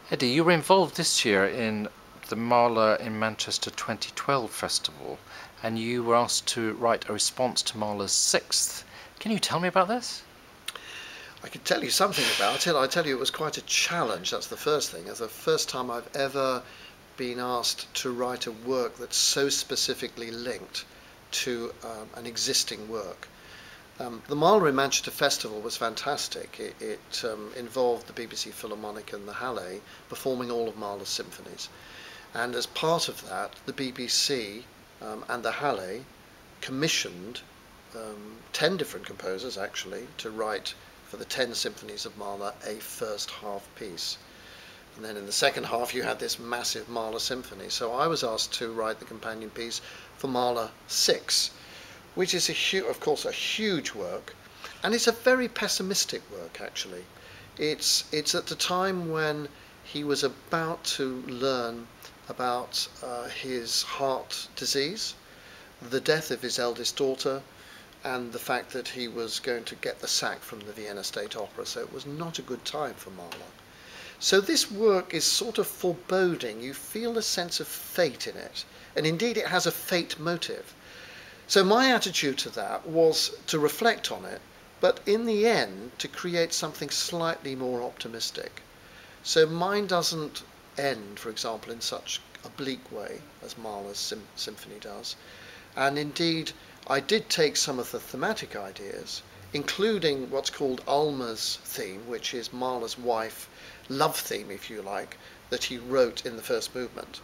Eddie, you were involved this year in the Mahler in Manchester 2012 festival, and you were asked to write a response to Mahler's 6th. Can you tell me about this? I can tell you something about it. I tell you it was quite a challenge. That's the first thing. It's the first time I've ever been asked to write a work that's so specifically linked to an existing work. The Mahler in Manchester Festival was fantastic. It involved the BBC Philharmonic and the Halle performing all of Mahler's symphonies. And as part of that, the BBC and the Halle commissioned 10 different composers, actually, to write for the 10 symphonies of Mahler a first half piece. And then in the second half you had this massive Mahler symphony. So I was asked to write the companion piece for Mahler 6th, which is of course a huge work, and it's a very pessimistic work actually. It's at the time when he was about to learn about his heart disease, the death of his eldest daughter, and the fact that he was going to get the sack from the Vienna State Opera, so it was not a good time for Mahler. So this work is sort of foreboding. You feel a sense of fate in it, and indeed it has a fate motive. So my attitude to that was to reflect on it, but in the end to create something slightly more optimistic. So mine doesn't end, for example, in such a bleak way as Mahler's symphony does. And indeed, I did take some of the thematic ideas, including what's called Alma's theme, which is Mahler's wife, love theme, if you like, that he wrote in the first movement.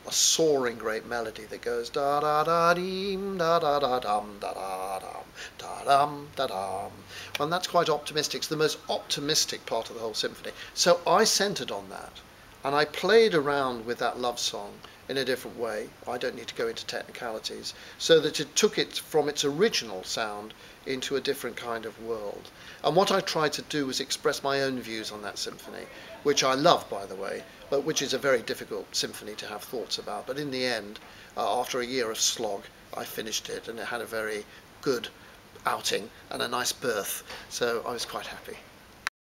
A soaring great melody that goes da da da deem da da da dum da da dum da dum da dum, and that's quite optimistic. It's the most optimistic part of the whole symphony. So I centered on that, and I played around with that love song in a different way. I don't need to go into technicalities, so that it took it from its original sound into a different kind of world. And what I tried to do was express my own views on that symphony, which I love, by the way, but which is a very difficult symphony to have thoughts about. But in the end, after a year of slog, I finished it, and it had a very good outing and a nice birth, so I was quite happy.